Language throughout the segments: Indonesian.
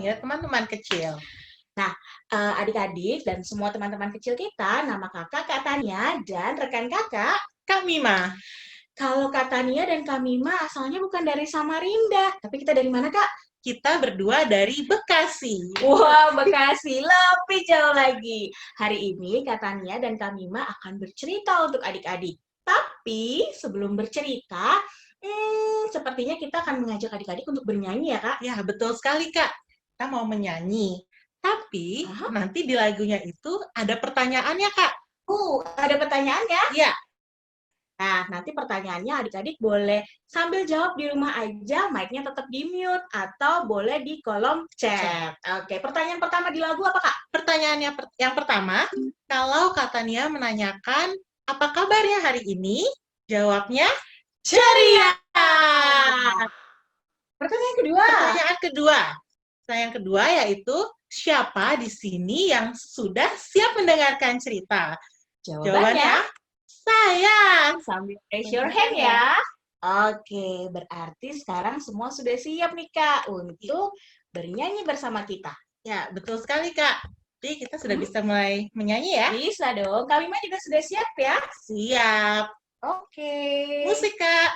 panggil teman-teman kecil. Nah, adik-adik dan semua teman-teman kecil kita, nama kakak Kak Tania dan rekan kakak Kak Mima, Kalau Kak Tania dan Kak Mima asalnya bukan dari Samarinda, tapi kita dari mana, Kak? kita berdua dari Bekasi. Wah, Bekasi, lebih jauh lagi. Hari ini Kak Tania dan Kak Mima akan bercerita untuk adik-adik. Tapi sebelum bercerita, sepertinya kita akan mengajak adik-adik untuk bernyanyi ya, Kak? Ya, betul sekali, Kak. Kita mau menyanyi. Tapi nanti di lagunya itu ada pertanyaannya, Kak. Ada pertanyaannya? Ya. Nah, nanti pertanyaannya adik-adik boleh sambil jawab di rumah aja, mic-nya tetap di-mute, atau boleh di kolom chat. Oke, pertanyaan pertama di lagu apa, Kak? Pertanyaannya yang pertama, kalau Kak Tania menanyakan, apa kabarnya hari ini? Jawabnya, ceria! Pertanyaan kedua. Pertanyaan kedua yaitu, siapa di sini yang sudah siap mendengarkan cerita? Jawabannya saya. Sambil raise your hand ya. Oke, berarti sekarang semua sudah siap nih, Kak, untuk bernyanyi bersama kita. Ya, betul sekali, Kak. Jadi kita sudah bisa mulai menyanyi ya? Bisa dong. Kak Mima juga sudah siap ya? Siap. Oke. Musik, Kak.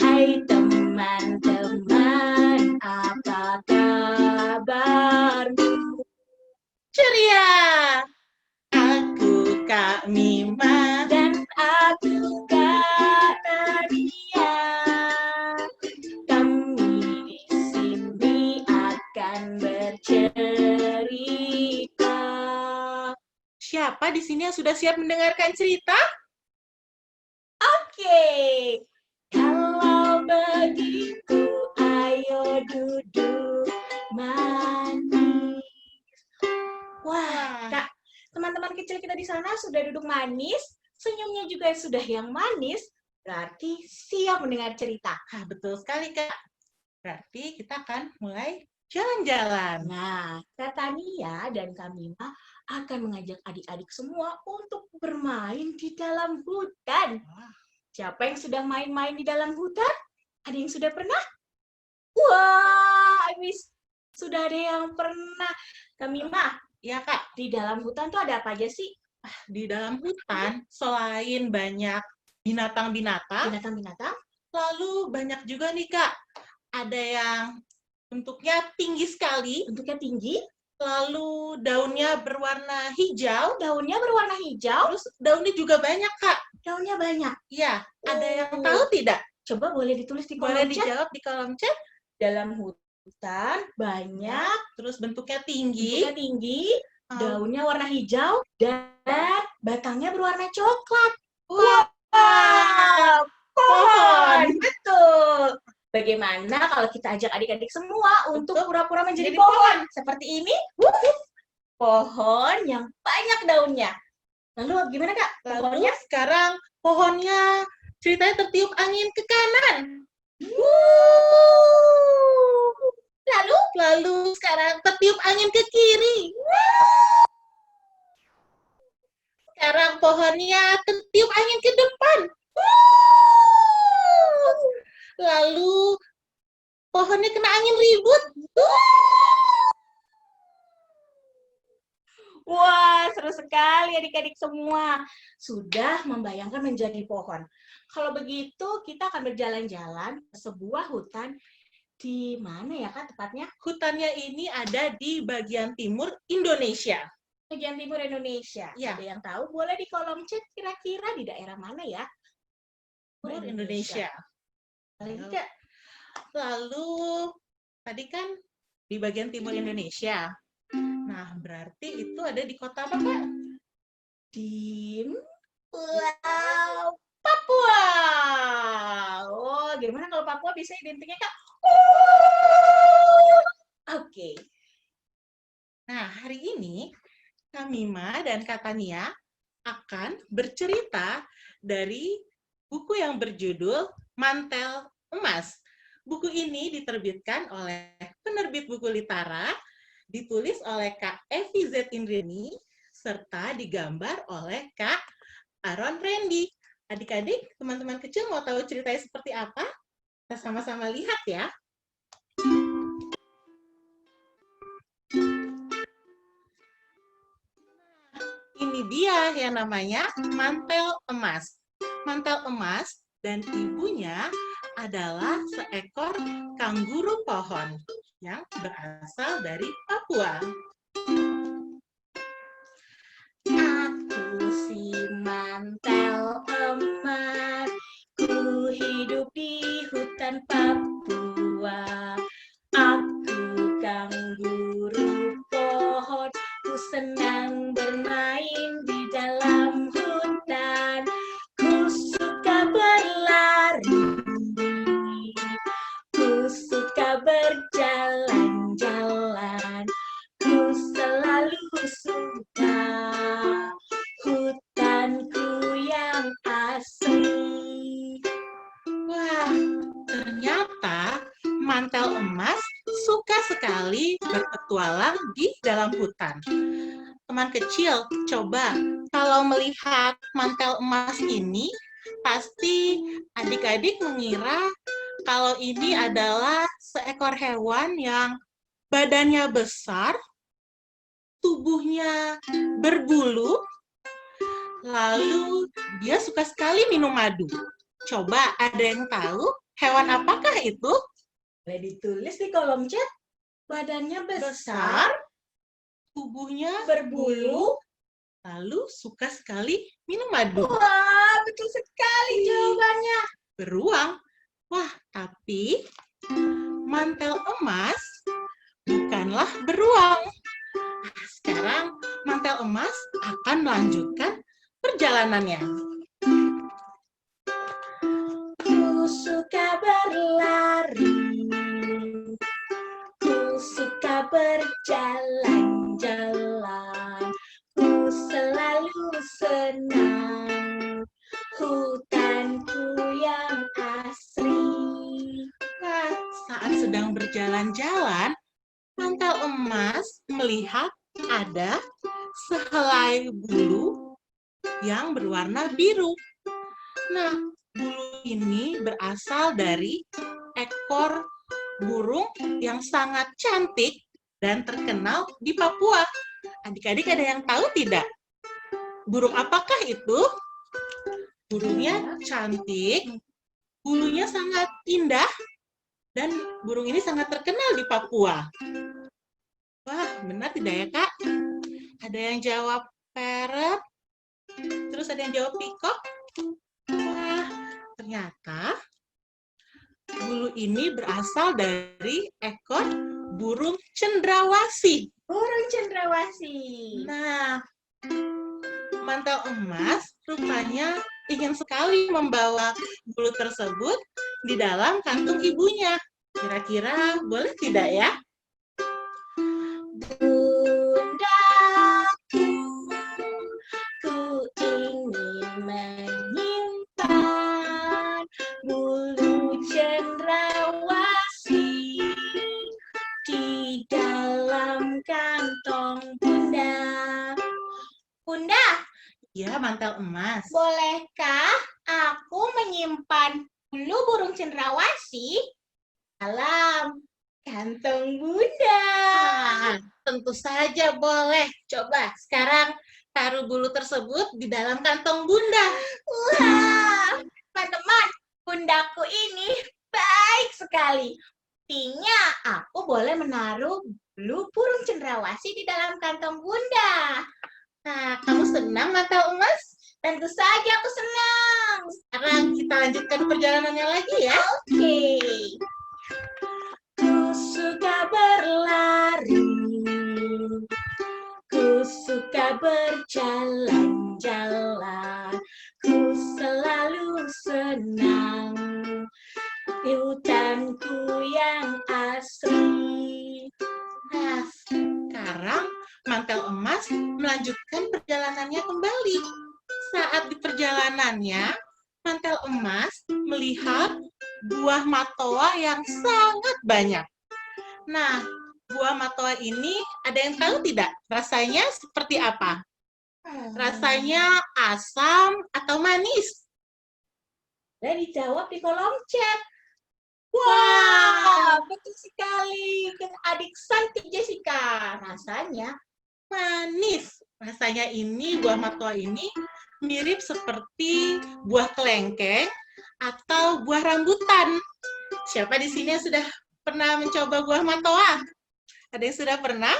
Hai teman-teman, apa kabarmu? Ceria! Aku Kak Mima dan aku Kak Tania. Kami di sini akan bercerita. Siapa di sini yang sudah siap mendengarkan cerita? Oke. Kalau begitu, ayo duduk manis. Wah, Kak, teman-teman kecil kita di sana sudah duduk manis, senyumnya juga sudah yang manis, berarti siap mendengar cerita. Nah, betul sekali, Kak. Berarti kita akan mulai jalan-jalan. Nah, Kak Tania dan Kak Mima akan mengajak adik-adik semua untuk bermain di dalam hutan. Siapa yang sudah main-main di dalam hutan? Ada yang sudah pernah? Wah, sudah ada yang pernah. Kak Mima, ya Kak, di dalam hutan tuh ada apa aja sih? Di dalam hutan, selain banyak binatang-binatang, lalu banyak juga nih Kak, ada yang bentuknya tinggi sekali. Bentuknya tinggi? Lalu daunnya berwarna hijau. Terus daunnya juga banyak, Kak. Daunnya banyak? Iya. Ada yang tahu tidak? Coba boleh ditulis di kolom chat? Boleh dijawab di kolom chat. Dalam hutan banyak, terus bentuknya tinggi. Daunnya warna hijau, dan batangnya berwarna coklat. Wow! Pohon! Betul! Bagaimana kalau kita ajak adik-adik semua untuk pura-pura menjadi pohon? Seperti ini. Pohon yang banyak daunnya. Lalu gimana, Kak? Lalu sekarang pohonnya ceritanya tertiup angin ke kanan. Lalu sekarang tertiup angin ke kiri. Sekarang pohonnya tertiup angin ke depan. Lalu pohonnya kena angin ribut. Wah, seru sekali adik-adik semua. Sudah membayangkan menjadi pohon. Kalau begitu, kita akan berjalan-jalan ke sebuah hutan. Di mana ya, Kak, tepatnya? Hutannya ini ada di bagian timur Indonesia. Bagian timur Indonesia. Ya. Ada yang tahu? Boleh di kolom chat kira-kira di daerah mana ya? Timur Indonesia. Lalu, tadi kan di bagian timur Indonesia. Nah, berarti itu ada di kota apa, Kak? Di Papua. Oh, gimana kalau Papua bisa identiknya, Kak? Oke. Nah, hari ini Kak Mima dan Kak Tania akan bercerita dari buku yang berjudul Mantel Emas. Buku ini diterbitkan oleh penerbit buku Litara, ditulis oleh Kak Evi Z. Indriani, serta digambar oleh Kak Aaron Randy. Adik-adik, teman-teman kecil mau tahu ceritanya seperti apa? Kita sama-sama lihat ya. Ini dia yang namanya mantel emas. Mantel emas dan ibunya adalah seekor kanguru pohon yang berasal dari Papua. Aku si mantel emas, ku hidup di hutan Papua. Aku kanguru pohon, ku senang bermain di dalam hutan. Ku suka berlari, ku suka berjalan-jalan. Ku selalu suka hutanku yang asri. Wah, ternyata mantel emas suka sekali berpetualang di dalam hutan. Teman kecil, coba kalau melihat mantel emas ini, pasti adik-adik mengira kalau ini adalah seekor hewan yang badannya besar, tubuhnya berbulu, lalu dia suka sekali minum madu. Coba ada yang tahu hewan apakah itu? Boleh ditulis di kolom chat. Badannya besar, Tubuhnya berbulu. lalu suka sekali minum madu. Wah, betul sekali jawabannya. Beruang. Wah, tapi mantel emas bukanlah beruang. Nah, sekarang mantel emas akan melanjutkan perjalanannya. Ku suka berlari, ku suka berjalan-jalan, ku selalu senang hutanku yang asri. Nah, saat sedang berjalan-jalan, mantel emas melihat ada sehelai bulu yang berwarna biru. Nah, bulu ini berasal dari ekor burung yang sangat cantik dan terkenal di Papua. Adik-adik ada yang tahu tidak? Burung apakah itu? Burungnya cantik, bulunya sangat indah, dan burung ini sangat terkenal di Papua. Wah, benar tidak ya, Kak? Ada yang jawab parrot, terus ada yang jawab peacock. Wah, ternyata bulu ini berasal dari ekor burung cendrawasih. Burung cendrawasih. Nah, mantel emas rupanya ingin sekali membawa bulu tersebut di dalam kantung ibunya. Kira-kira boleh tidak ya? Bundaku, ku ingin menyimpan bulu cendrawasih di dalam kantong Bunda. Bunda, Ya, mantel emas. bolehkah aku menyimpan bulu burung cendrawasih dalam kantong Bunda? Ah, tentu saja boleh. Coba sekarang taruh bulu tersebut di dalam kantong Bunda. Wah, teman-teman, bundaku ini baik sekali. Artinya aku boleh menaruh bulu burung cendrawasih di dalam kantong Bunda. Nah, kamu senang mantel emas? Tentu saja aku senang. Sekarang kita lanjutkan perjalanannya lagi ya. Oke. Ku suka berlari, ku suka berjalan-jalan, ku selalu senang di hutanku yang asri. Nah, sekarang mantel emas melanjutkan perjalanannya kembali. Saat di perjalanannya, mantel emas melihat buah matoa yang sangat banyak. Nah, buah matoa ini ada yang tahu tidak? Rasanya seperti apa? Rasanya asam atau manis? Boleh dijawab di kolom chat. Wah, betul sekali. Adik cantik Jessica. Rasanya Manis. Rasanya ini, buah matoa ini mirip seperti buah kelengkeng atau buah rambutan. Siapa di sini yang sudah pernah mencoba buah matoa? Ada yang sudah pernah?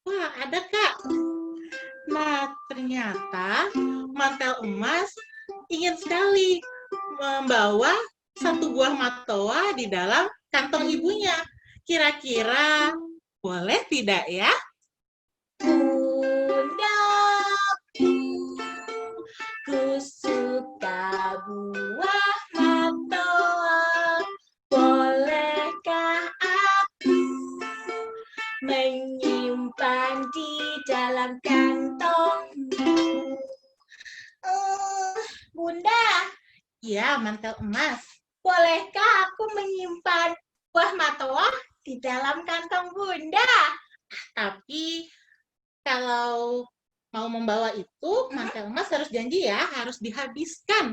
Wah, ada Kak. Nah, ternyata mantel emas ingin sekali membawa satu buah matoa di dalam kantong ibunya. Kira-kira boleh tidak ya? bundaku, ku suka buah matoa. Bolehkah aku menyimpan di dalam kantongmu? Bunda, Iya, mantel emas. bolehkah aku menyimpan buah matoa di dalam kantong Bunda? Tapi kalau mau membawa itu, mantel emas harus janji ya, harus dihabiskan.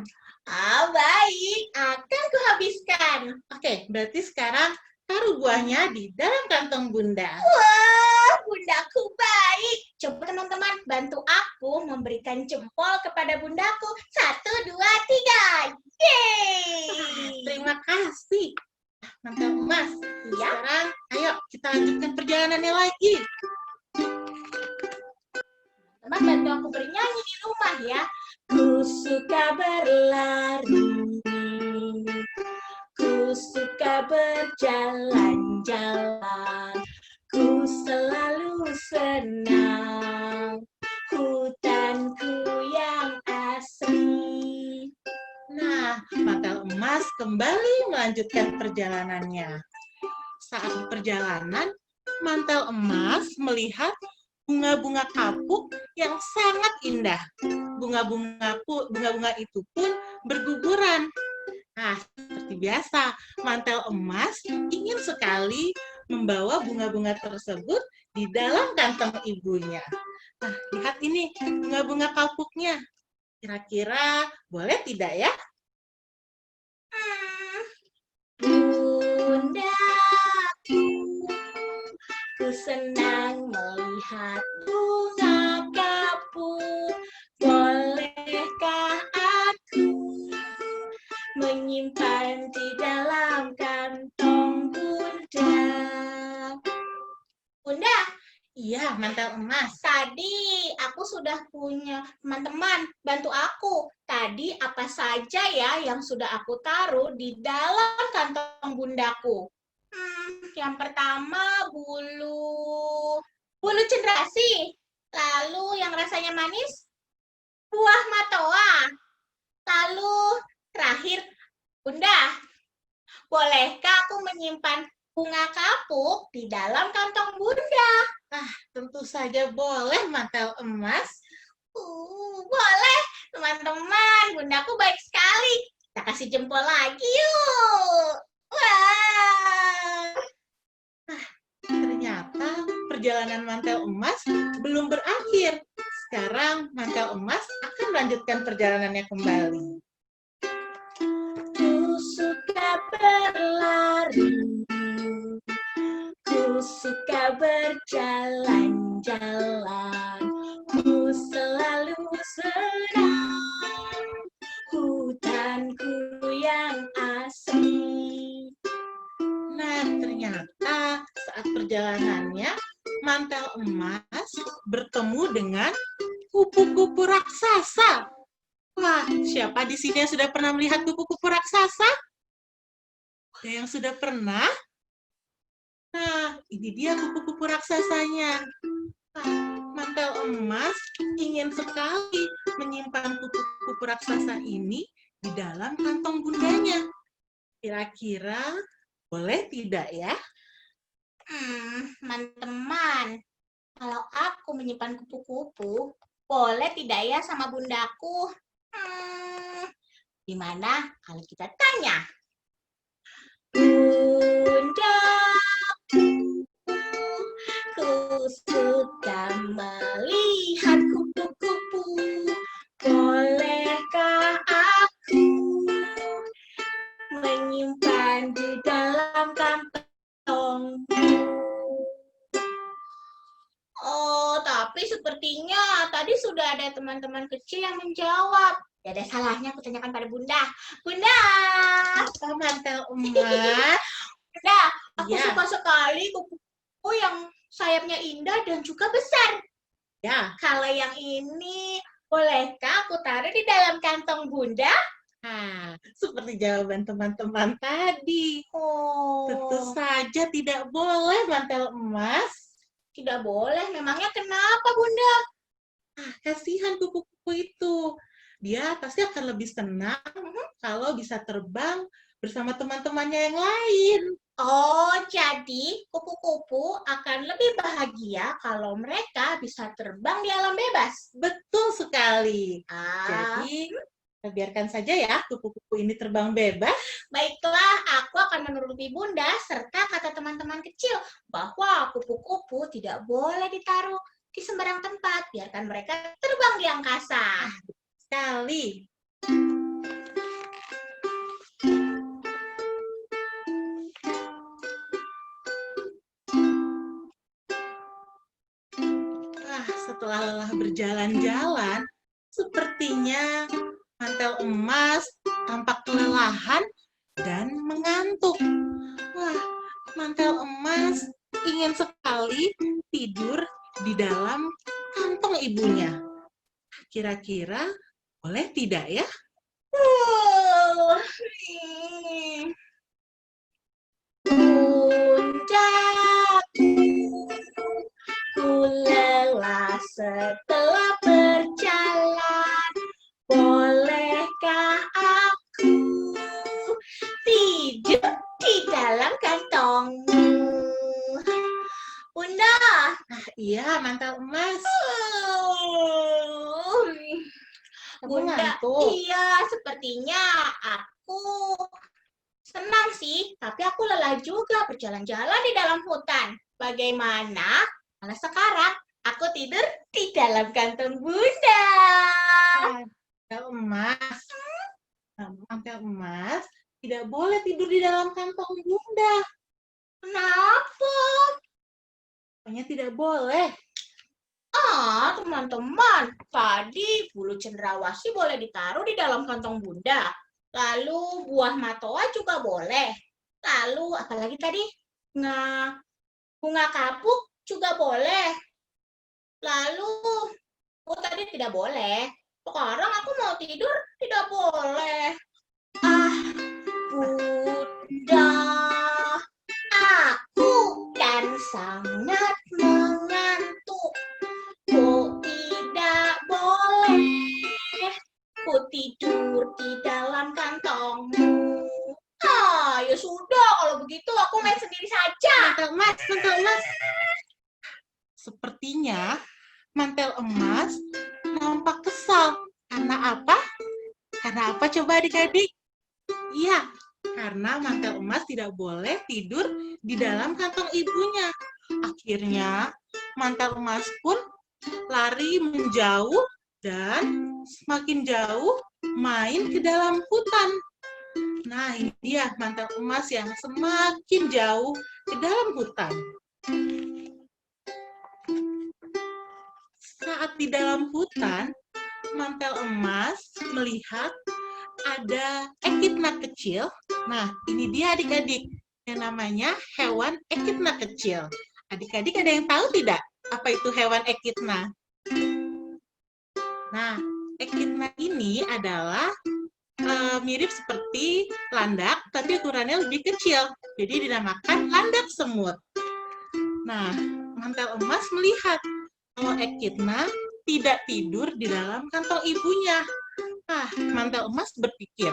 Baik, akan kuhabiskan. Oke, berarti sekarang taruh buahnya di dalam kantong Bunda. Wah, bundaku baik. Coba teman-teman bantu aku memberikan jempol kepada bundaku. 1, 2, 3. Yeay! Terima kasih, mantel emas. Ya, Sekarang, ayo kita lanjutkan perjalanannya lagi. teman bantu aku bernyanyi di rumah ya. Ku suka berlari, ku suka berjalan-jalan, ku selalu senang, hutanku yang asri. Nah, mantel emas kembali melanjutkan perjalanannya. Saat di perjalanan, mantel emas melihat bunga-bunga kapuk yang sangat indah. Bunga-bunga itu pun berguguran. Nah, seperti biasa, mantel emas ingin sekali membawa bunga-bunga tersebut di dalam kantong ibunya. Nah, lihat ini bunga-bunga kapuknya. Kira-kira boleh tidak ya? Bundaku, ku senang melihat bunga kapuk. Bolehkah aku menyimpan di dalam kantong Bunda? Bunda, Iya, mantel emas. tadi aku sudah punya teman-teman, bantu aku. Tadi apa saja ya yang sudah aku taruh di dalam kantong bundaku? Yang pertama bulu cenderamata. Lalu yang rasanya manis, buah matoa. Lalu terakhir, Bunda, bolehkah aku menyimpan bunga kapuk di dalam kantong Bunda? Tentu saja boleh, mantel emas. Boleh, teman-teman. Bundaku baik sekali. Kita kasih jempol lagi yuk. Wah. Ternyata perjalanan mantel emas belum berakhir. Sekarang mantel emas akan melanjutkan perjalanannya kembali. Ku suka berlari, ku suka berjalan-jalan, ku selalu senang, hutanku yang asri. Nah, ternyata saat perjalanannya, mantel emas bertemu dengan kupu-kupu raksasa. Wah, siapa di sini yang sudah pernah melihat kupu-kupu raksasa? Ada yang sudah pernah? Nah, ini dia kupu-kupu raksasanya. Mantel emas ingin sekali menyimpan kupu-kupu raksasa ini di dalam kantong bundanya. Kira-kira boleh tidak ya? Teman-teman, kalau aku menyimpan kupu-kupu, boleh tidak ya sama bundaku? Gimana kalau kita tanya? Bundaku, ku suka melihat kupu-kupu. Bolehkah aku menyimpan di tidak ada teman-teman kecil yang menjawab. Tidak ada salahnya aku tanyakan pada Bunda. Bunda! Apa mantel emas? Bunda, aku Ya. suka sekali kupu-kupu yang sayapnya indah dan juga besar. Ya. Kalau yang ini, bolehkah aku taruh di dalam kantong Bunda? Nah, seperti jawaban teman-teman tadi. Tentu Oh, saja tidak boleh mantel emas. tidak boleh. Memangnya kenapa, Bunda? Kasihan kupu-kupu itu. Dia pasti akan lebih senang kalau bisa terbang bersama teman-temannya yang lain. Oh, jadi kupu-kupu akan lebih bahagia kalau mereka bisa terbang di alam bebas. Betul sekali. Ah, Jadi, kita biarkan saja ya kupu-kupu ini terbang bebas. baiklah, aku akan menuruti Bunda serta kata teman-teman kecil bahwa kupu-kupu tidak boleh ditaruh di sembarang tempat. Biarkan mereka terbang di angkasa. Sekali. Setelah lelah berjalan-jalan, sepertinya mantel emas tampak kelelahan dan mengantuk. Mantel emas ingin sekali tidur di dalam kantong ibunya. Kira-kira boleh tidak ya? Bundaku, ku lelah setelah berjalan. Bolehkah aku tidur di dalam kantongmu? Bunda. Iya, mantel emas. Kamu Bunda, ngantuk? iya, sepertinya aku senang sih, tapi aku lelah juga berjalan-jalan di dalam hutan. Bagaimana kalau sekarang aku tidur di dalam kantong Bunda? Mantel emas. Mantel emas tidak boleh tidur di dalam kantong Bunda. Kenapa? Pokoknya tidak boleh. Teman-teman, tadi bulu cendrawasih boleh ditaruh di dalam kantong Bunda. Lalu buah matoa juga boleh. Lalu apalagi tadi? Bunga kapuk juga boleh. Lalu, tadi tidak boleh. Sekarang aku mau tidur, tidak boleh. Bunda, aku kan sangat mengantuk. Kok tidak boleh ku tidur di dalam kantongmu? Ya sudah, kalau begitu aku main sendiri saja. Mantel emas. Sepertinya mantel emas nampak kesal. Karena apa? Karena apa coba adik-adik? Iya, karena mantel emas tidak boleh tidur di dalam kantong ibunya. Akhirnya mantel emas pun lari menjauh dan semakin jauh main ke dalam hutan. Nah, ini dia mantel emas yang semakin jauh ke dalam hutan. Saat di dalam hutan, mantel emas melihat ada ekidna kecil. Nah, ini dia adik-adik, yang namanya hewan ekidna kecil. Adik-adik ada yang tahu tidak apa itu hewan ekidna? Nah, ekidna ini adalah mirip seperti landak, tapi ukurannya lebih kecil. Jadi dinamakan landak semut. Nah, mantel emas melihat kalau ekidna tidak tidur di dalam kantong ibunya. Mantel emas berpikir,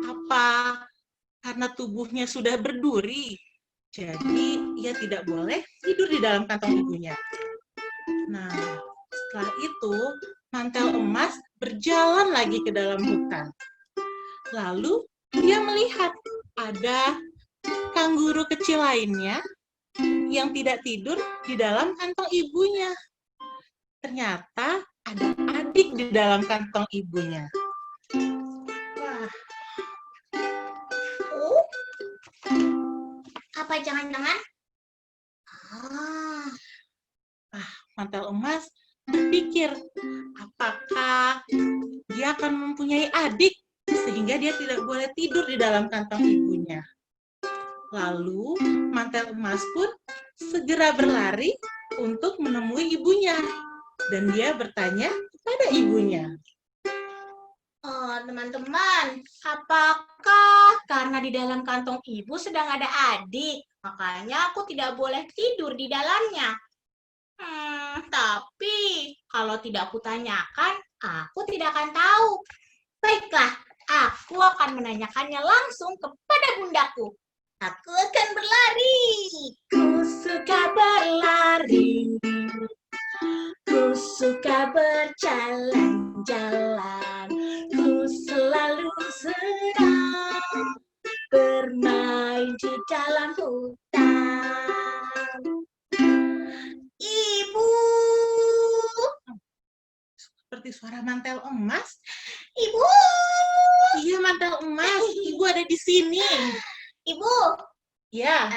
apa karena tubuhnya sudah berduri, jadi ia tidak boleh tidur di dalam kantong ibunya. Nah, setelah itu mantel emas berjalan lagi ke dalam hutan. Lalu dia melihat ada kanguru kecil lainnya yang tidak tidur di dalam kantong ibunya. Ternyata ada adik di dalam kantong ibunya. Apa jangan-jangan? Mantel emas berpikir, apakah dia akan mempunyai adik sehingga dia tidak boleh tidur di dalam kantong ibunya. Lalu mantel emas pun segera berlari untuk menemui ibunya. Dan dia bertanya kepada ibunya. Teman-teman, apakah karena di dalam kantong ibu sedang ada adik, makanya aku tidak boleh tidur di dalamnya? Tapi kalau tidak aku tanyakan, aku tidak akan tahu. Baiklah, aku akan menanyakannya langsung kepada bundaku. Aku akan berlari. Ku suka berlari. Ku suka berjalan-jalan. Ku selalu senang bermain di dalam hutan. Ibu. Seperti suara mantel emas. Ibu. Iya, mantel emas. Ibu ada di sini. Ibu. Ya.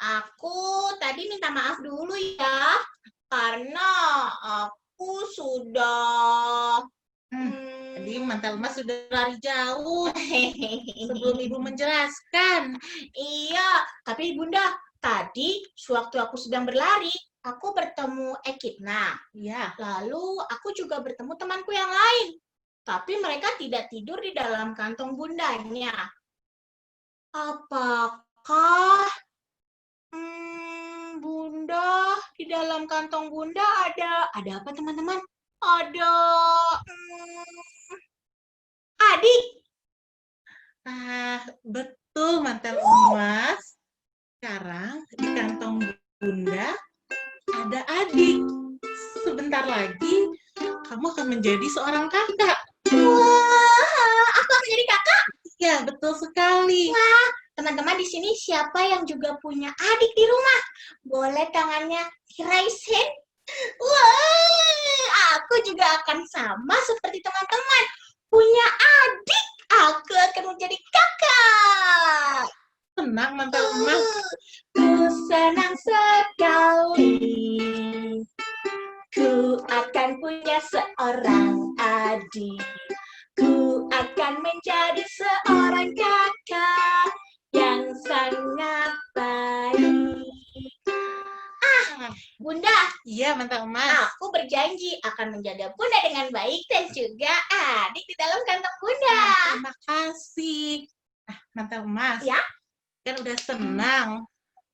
Aku tadi minta maaf dulu ya. Karena aku sudah... Tadi mantel emas sudah lari jauh sebelum ibu menjelaskan. Iya, tapi bunda, tadi sewaktu aku sedang berlari, aku bertemu Ekidna. Ya. Lalu aku juga bertemu temanku yang lain. Tapi mereka tidak tidur di dalam kantong bundanya. Apakah bunda, di dalam kantong bunda ada apa teman-teman? Ada adik. Betul mantel emas. Sekarang di kantong bunda ada adik. Sebentar lagi kamu akan menjadi seorang kakak. Wah, aku akan menjadi kakak? Ya, betul sekali. Wah, teman-teman di sini siapa yang juga punya adik di rumah? Boleh tangannya raise hand? Wah, aku juga akan sama seperti teman-teman. Punya adik, aku akan menjadi kakak. Senang mantel emas. Ku senang sekali. Ku akan punya seorang adik. Ku akan menjadi seorang kakak yang sangat baik. Bunda. Iya, mantel emas. Aku berjanji akan menjaga bunda dengan baik dan juga adik di dalam kantong bunda. Terima kasih. Mantel emas. Ya. Kan udah senang.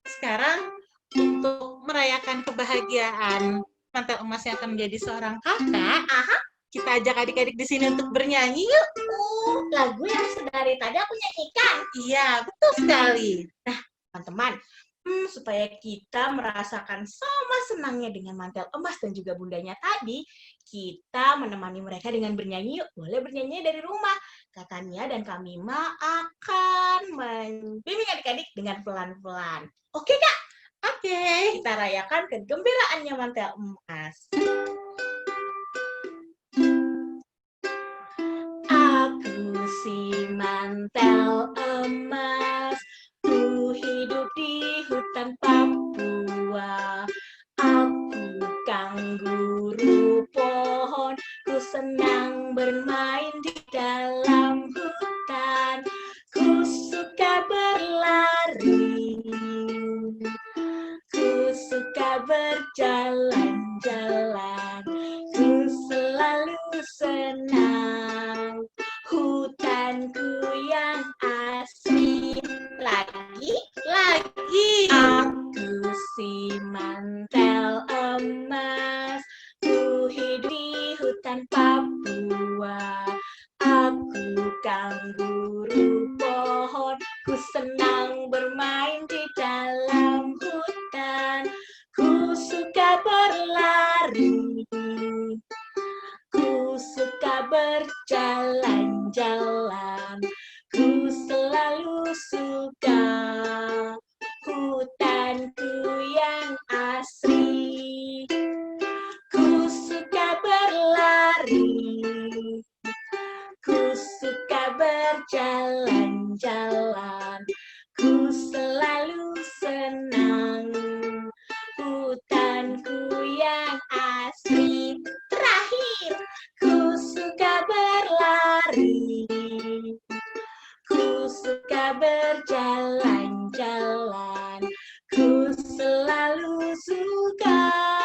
Sekarang untuk merayakan kebahagiaan mantel emas yang akan menjadi seorang kakak, kita ajak adik-adik di sini untuk bernyanyi yuk. Lagu yang sedari tadi aku nyanyikan. Iya, betul sekali. Nah, teman-teman, supaya kita merasakan sama senangnya dengan mantel emas dan juga bundanya tadi, kita menemani mereka dengan bernyanyi yuk. Boleh bernyanyi dari rumah. Kak Tania dan Kak Mima akan membimbing adik-adik dengan pelan-pelan. Oke, Kak? Oke. Kita rayakan kegembiraannya mantel emas. Aku si mantel emas, ku hidup di hutan Papua. Aku kangguru pohon, ku senang bermain di dalam hutan. Ku suka berlari, ku suka berjalan-jalan, ku selalu senang hutanku yang asri. Lagi. Aku si mantel emas, ku hidup di hutan Papua. Aku kangguru pohon, ku senang bermain di dalam hutan. Ku suka berlari, ku suka berjalan-jalan, ku selalu suka hutanku yang asri. Ku suka berlari, ku suka berjalan-jalan, ku selalu senang hutanku yang asri. berjalan-jalan. Ku selalu suka